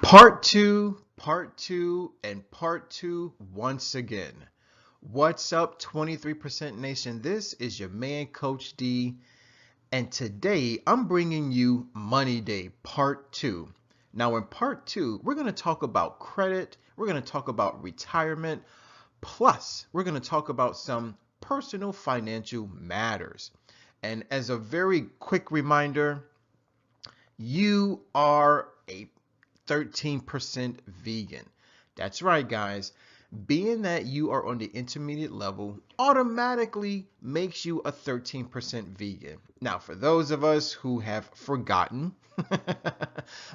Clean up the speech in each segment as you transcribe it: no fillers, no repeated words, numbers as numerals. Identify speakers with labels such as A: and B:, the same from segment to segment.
A: Part two once again. What's up, 23% Nation? This is your man, Coach D, and today I'm bringing you Money Day Part 2. Now, in Part 2, we're going to talk about credit, we're going to talk about retirement, plus, we're going to talk about some personal financial matters. And as a very quick reminder, you are a 13% vegan. That's right, guys. Being that you are on the intermediate level automatically makes you a 13% vegan. Now, for those of us who have forgotten,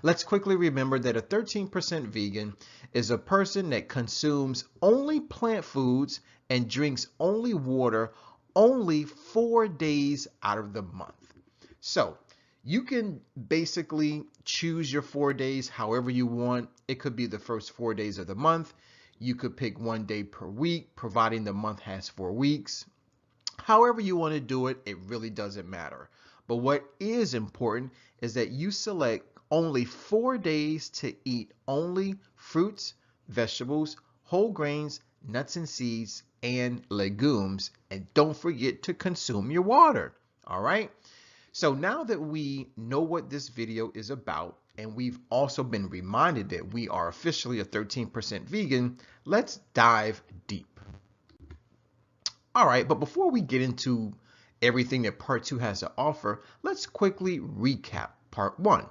A: let's quickly remember that a 13% vegan is a person that consumes only plant foods and drinks only water only 4 days out of the month. So, you can basically choose your 4 days however you want. It could be the first 4 days of the month. You could pick 1 day per week, providing the month has 4 weeks. However you want to do it, it really doesn't matter. But what is important is that you select only 4 days to eat only fruits, vegetables, whole grains, nuts and seeds, and legumes. And don't forget to consume your water. All right? So now that we know what this video is about, and we've also been reminded that we are officially a 13% vegan, let's dive deep. All right, but before we get into everything that Part 2 has to offer, let's quickly recap Part 1.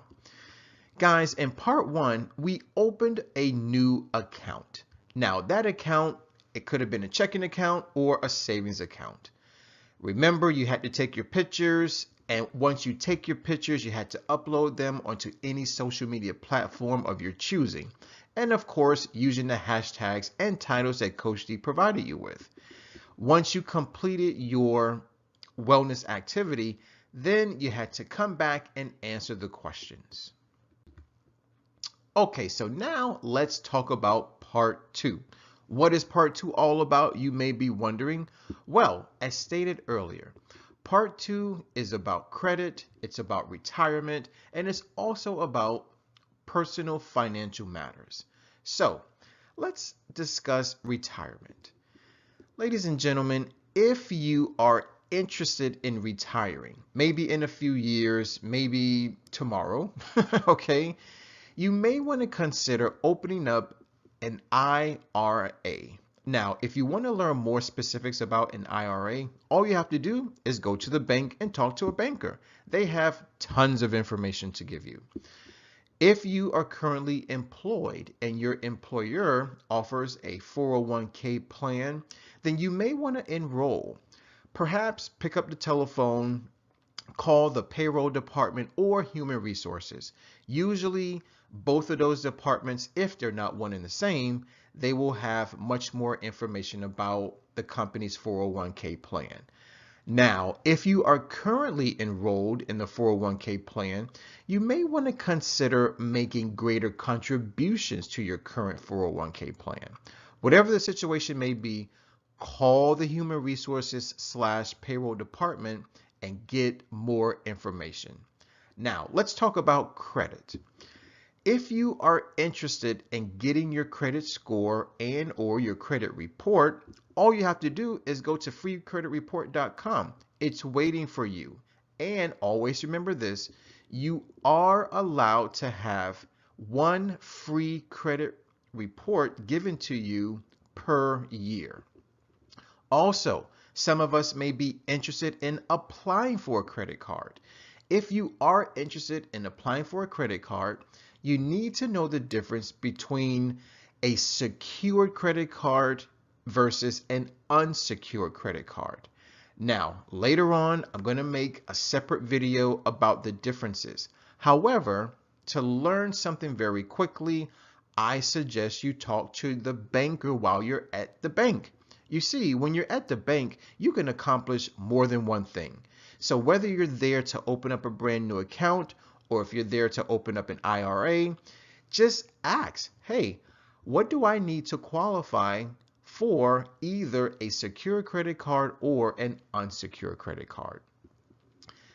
A: Guys, in Part 1, we opened a new account. Now, that account, it could have been a checking account or a savings account. Remember, you had to take your pictures, and once you take your pictures, you had to upload them onto any social media platform of your choosing. And of course, using the hashtags and titles that Coach D provided you with. Once you completed your wellness activity, then you had to come back and answer the questions. Okay, so now let's talk about Part 2. What is Part 2 all about, you may be wondering? Well, as stated earlier, Part 2 is about credit, it's about retirement, and it's also about personal financial matters. So, let's discuss retirement. Ladies and gentlemen, if you are interested in retiring, maybe in a few years, maybe tomorrow, okay, you may want to consider opening up an IRA. Now, if you want to learn more specifics about an IRA, all you have to do is go to the bank and talk to a banker. They have tons of information to give you. If you are currently employed and your employer offers a 401k plan, then you may want to enroll. Perhaps pick up the telephone, call the payroll department or human resources. Usually, both of those departments, if they're not one and the same, they will have much more information about the company's 401k plan. Now, if you are currently enrolled in the 401k plan, you may want to consider making greater contributions to your current 401k plan. Whatever the situation may be, call the human resources/payroll department and get more information. Now, let's talk about credit. If you are interested in getting your credit score and or your credit report, all you have to do is go to freecreditreport.com. It's waiting for you. And always remember this, you are allowed to have one free credit report given to you per year. Also, some of us may be interested in applying for a credit card. If you are interested in applying for a credit card, you need to know the difference between a secured credit card versus an unsecured credit card. Now, later on, I'm going to make a separate video about the differences. However, to learn something very quickly, I suggest you talk to the banker while you're at the bank. You see, when you're at the bank, you can accomplish more than one thing. So whether you're there to open up a brand new account or if you're there to open up an IRA, just ask, hey, what do I need to qualify for either a secure credit card or an unsecured credit card?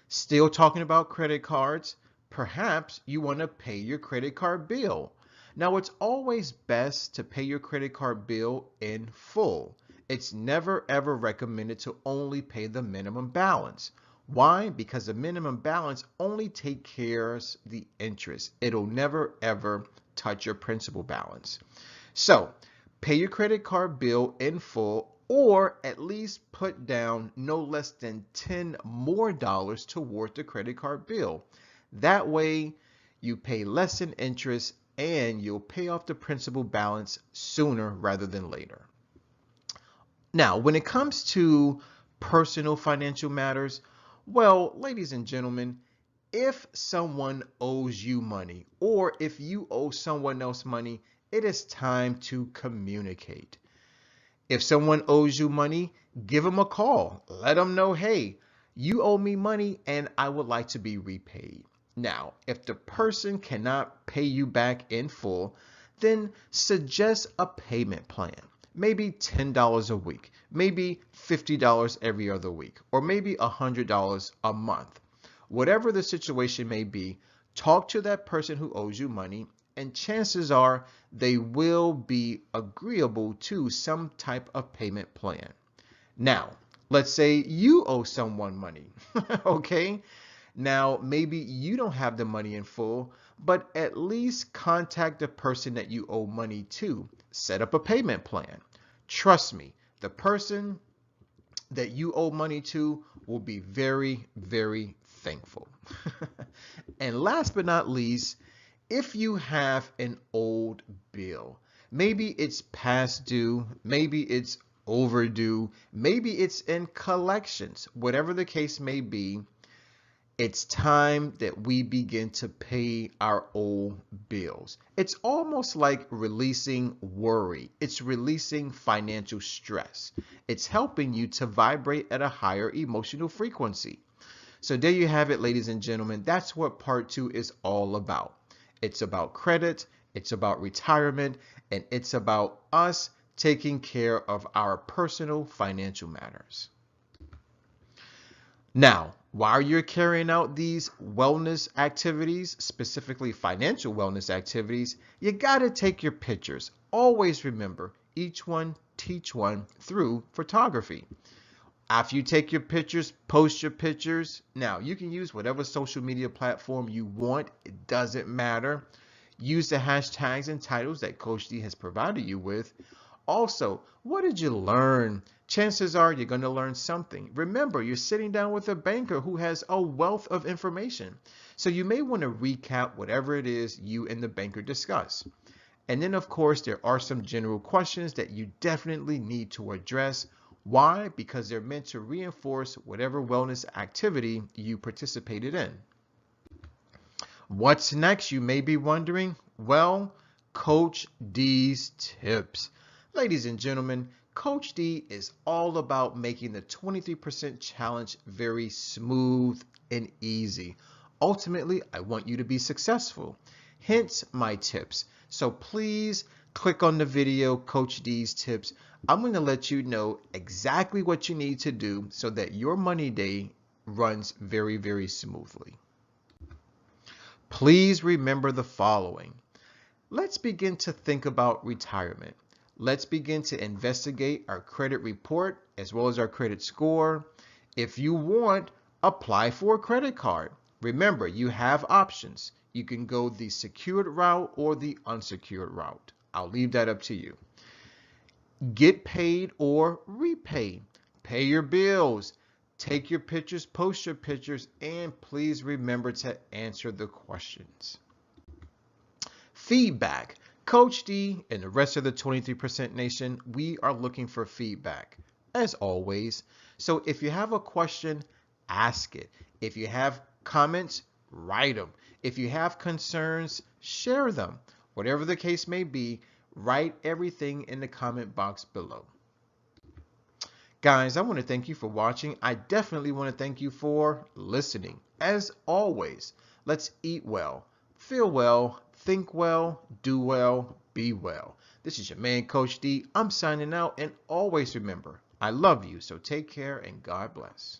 A: Still talking about credit cards, perhaps you want to pay your credit card bill. Now, it's always best to pay your credit card bill in full. It's never ever recommended to only pay the minimum balance. Why? Because the minimum balance only takes care of the interest. It'll never ever touch your principal balance. So, pay your credit card bill in full, or at least put down no less than $10 more toward the credit card bill. That way, you pay less in interest and you'll pay off the principal balance sooner rather than later. Now, when it comes to personal financial matters, well, ladies and gentlemen, if someone owes you money or if you owe someone else money, it is time to communicate. If someone owes you money, give them a call. Let them know, hey, you owe me money and I would like to be repaid. Now, if the person cannot pay you back in full, then suggest a payment plan. Maybe $10 a week, maybe $50 every other week, or maybe $100 a month. Whatever the situation may be, talk to that person who owes you money, and chances are they will be agreeable to some type of payment plan. Now, let's say you owe someone money, okay? Now, maybe you don't have the money in full, but at least contact the person that you owe money to. Set up a payment plan. Trust me, the person that you owe money to will be very, very thankful. And last but not least, if you have an old bill, maybe it's past due, maybe it's overdue, maybe it's in collections, whatever the case may be, it's time that we begin to pay our old bills. It's almost like releasing worry. It's releasing financial stress. It's helping you to vibrate at a higher emotional frequency. So there you have it, ladies and gentlemen. That's what part 2 is all about. It's about credit, it's about retirement, and it's about us taking care of our personal financial matters. Now, while you're carrying out these wellness activities, specifically financial wellness activities, you got to take your pictures. Always remember, each one teach one through photography. After you take your pictures, post your pictures. Now, you can use whatever social media platform you want. It doesn't matter. Use the hashtags and titles that Coach D has provided you with. Also, what did you learn? Chances are you're going to learn something. Remember, you're sitting down with a banker who has a wealth of information. So you may want to recap whatever it is you and the banker discuss. And then, of course, there are some general questions that you definitely need to address. Why? Because they're meant to reinforce whatever wellness activity you participated in. What's next, you may be wondering? Well, Coach D's tips. Ladies and gentlemen, Coach D is all about making the 23% challenge very smooth and easy. Ultimately, I want you to be successful. Hence my tips. So please click on the video, Coach D's tips. I'm going to let you know exactly what you need to do so that your money day runs very, very smoothly. Please remember the following. Let's begin to think about retirement. Let's begin to investigate our credit report as well as our credit score. If you want, apply for a credit card. Remember, you have options. You can go the secured route or the unsecured route. I'll leave that up to you. Get paid or repay. Pay your bills. Take your pictures, post your pictures, and please remember to answer the questions. Feedback. Coach D and the rest of the 23% Nation, we are looking for feedback, as always. So if you have a question, ask it. If you have comments, write them. If you have concerns, share them. Whatever the case may be, write everything in the comment box below. Guys, I want to thank you for watching. I definitely want to thank you for listening. As always, let's eat well, feel well, think well, do well, be well. This is your man, Coach D. I'm signing out, and always remember, I love you, so take care and God bless.